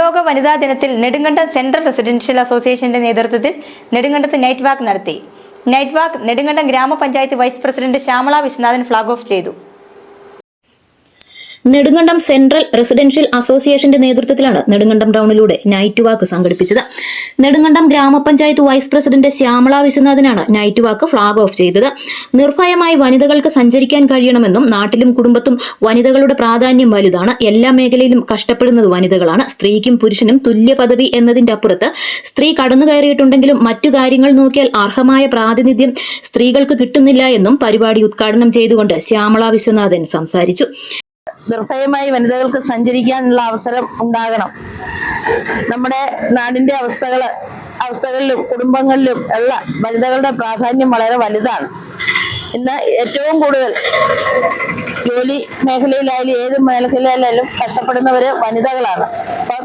ലോക വനിതാ ദിനത്തിൽ നെടുങ്കണ്ടം സെൻട്രൽ റെസിഡൻഷ്യൽ അസോസിയേഷന്റെ നേതൃത്വത്തിൽ നെടുങ്കണ്ടത്ത് നൈറ്റ് വാക്ക് നടത്തി. നൈറ്റ് വാക്ക് നെടുങ്കണ്ടം ഗ്രാമപഞ്ചായത്ത് vice president Shyamala Viswanathan flag off ചെയ്തു. നെടുങ്കണ്ടം സെൻട്രൽ റെസിഡൻഷ്യൽ അസോസിയേഷന്റെ നേതൃത്വത്തിലാണ് നെടുങ്കണ്ടം ടൗണിലൂടെ നൈറ്റ് വാക്ക് സംഘടിപ്പിച്ചത്. നെടുങ്കണ്ടം ഗ്രാമപഞ്ചായത്ത് വൈസ് പ്രസിഡന്റ് ശ്യാമള വിശ്വനാഥനാണ് നൈറ്റ് വാക്ക് ഫ്ളാഗ് ഓഫ് ചെയ്തത്. നിർഭയമായി വനിതകൾക്ക് സഞ്ചരിക്കാൻ കഴിയണമെന്നും നാട്ടിലും കുടുംബത്തും വനിതകളുടെ പ്രാധാന്യം വലുതാണ്. എല്ലാ മേഖലയിലും കഷ്ടപ്പെടുന്നത് വനിതകളാണ്. സ്ത്രീക്കും പുരുഷനും തുല്യ പദവി എന്നതിന്റെ അപ്പുറത്ത് സ്ത്രീ കടന്നു കയറിയിട്ടുണ്ടെങ്കിലും മറ്റു കാര്യങ്ങൾ നോക്കിയാൽ അർഹമായ പ്രാതിനിധ്യം സ്ത്രീകൾക്ക് കിട്ടുന്നില്ല എന്നും പരിപാടി ഉദ്ഘാടനം ചെയ്തുകൊണ്ട് ശ്യാമള വിശ്വനാഥൻ സംസാരിച്ചു. നിർഭയമായി വനിതകൾക്ക് സഞ്ചരിക്കാനുള്ള അവസരം ഉണ്ടാകണം. നമ്മുടെ നാടിന്റെ അവസ്ഥകളിലും കുടുംബങ്ങളിലും ഉള്ള വനിതകളുടെ പ്രാധാന്യം വളരെ വലുതാണ്. ഇന്ന് ഏറ്റവും കൂടുതൽ ജോലി മേഖലയിലായാലും ഏത് മേഖലയിലായാലും കഷ്ടപ്പെടുന്നവര് വനിതകളാണ്. അപ്പം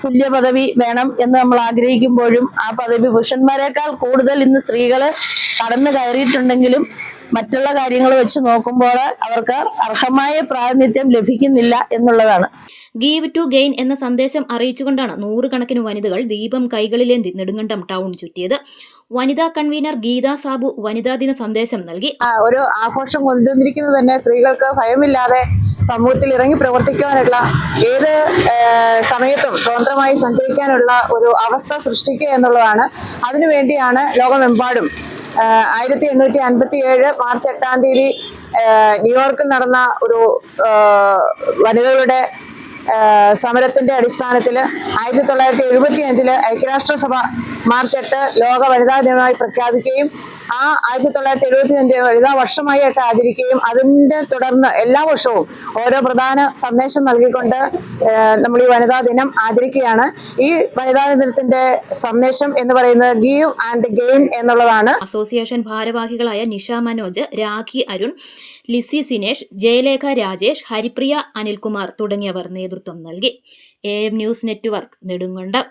തുല്യ പദവി വേണം എന്ന് നമ്മൾ ആഗ്രഹിക്കുമ്പോഴും ആ പദവി പുരുഷന്മാരെക്കാൾ കൂടുതൽ ഇന്ന് സ്ത്രീകള് കടന്നു കയറിയിട്ടുണ്ടെങ്കിലും മറ്റുള്ള കാര്യങ്ങൾ വെച്ച് നോക്കുമ്പോൾ അവർക്ക് അർഹമായ പ്രാതിനിധ്യം ലഭിക്കുന്നില്ല എന്നുള്ളതാണ്. ഗീവ് ടു ഗെയിൻ എന്ന സന്ദേശം അറിയിച്ചുകൊണ്ടാണ് നൂറുകണക്കിന് വനിതകൾ ദീപം കൈകളിലേന്തി നെടുങ്കണ്ടം ടൗൺ ചുറ്റിയത്. വനിതാ കൺവീനർ ഗീതാ സാബു വനിതാ ദിന സന്ദേശം നൽകി. ഒരു ആഘോഷം കൊണ്ടുവന്നിരിക്കുന്നത് തന്നെ സ്ത്രീകൾക്ക് ഭയമില്ലാതെ സമൂഹത്തിൽ ഇറങ്ങി പ്രവർത്തിക്കാനുള്ള ഏത് സമയത്തും സ്വതന്ത്രമായി സഞ്ചരിക്കാനുള്ള ഒരു അവസ്ഥ സൃഷ്ടിക്കുക എന്നുള്ളതാണ്. അതിനുവേണ്ടിയാണ് ലോകമെമ്പാടും 1857 മാർച്ച് 8-ാം തീയതി ന്യൂയോർക്കിൽ നടന്ന ഒരു വനിതകളുടെ സമരത്തിന്റെ അടിസ്ഥാനത്തിൽ 1975 ഐക്യരാഷ്ട്രസഭ മാർച്ച് 8 ലോക വനിതാ ദിനമായി പ്രഖ്യാപിക്കുകയും ആ 1975 വനിതാ വർഷമായിട്ട് ആചരിക്കുകയും അതിന്റെ തുടർന്ന് എല്ലാ വർഷവും ഓരോ പ്രധാന സന്ദേശം നൽകിക്കൊണ്ട് നമ്മൾ ഈ വനിതാ ദിനം ആചരിക്കുകയാണ്. ഈ വനിതാ ദിനത്തിന്റെ സന്ദേശം എന്ന് പറയുന്നത് ഗീവ് ആൻഡ് ഗെയിൻ എന്നുള്ളതാണ്. അസോസിയേഷൻ ഭാരവാഹികളായ നിഷ മനോജ്, രാഖി അരുൺ, ലിസി സിനേഷ്, ജയലേഖ രാജേഷ്, ഹരിപ്രിയ അനിൽകുമാർ തുടങ്ങിയവർ നേതൃത്വം നൽകി. AM news network Nedumkandam.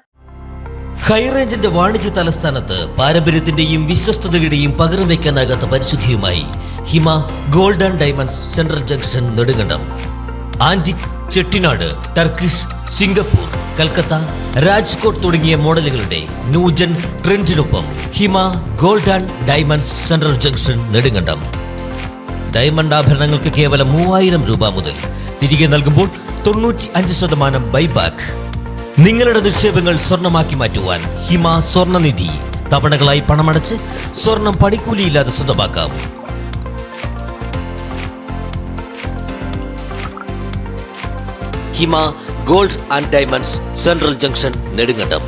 ഹൈറേഞ്ചിന്റെ വാണിജ്യ തലസ്ഥാനത്ത് പാരമ്പര്യത്തിന്റെയും വിശ്വസ്തതയുടെയും പകരം വയ്ക്കാനാകാത്ത പരിശുദ്ധിയുമായി Hima gold and diamonds central junction Nedumkandam. Antique, Chettinad, Turkish, Singapore, Calcutta, Rajkot തുടങ്ങിയ മോഡലുകളുടെ ന്യൂജൻ ട്രെൻഡിനൊപ്പം Hima gold and diamonds central junction Nedumkandam. Diamond ആഭരണങ്ങൾക്ക് കേവലം 3000 രൂപ മുതൽ, തിരികെ നൽകുമ്പോൾ 95% ബൈബാക്ക്. നിങ്ങളുടെ നിക്ഷേപങ്ങൾ സ്വർണമാക്കി മാറ്റുവാൻ ഹിമ സ്വർണനിധി. തവണകളായി പണമടച്ച് സ്വർണം പണിക്കൂലിയില്ലാതെ സ്വന്തമാക്കാം. Hima gold and diamonds central junction Nedumkandam.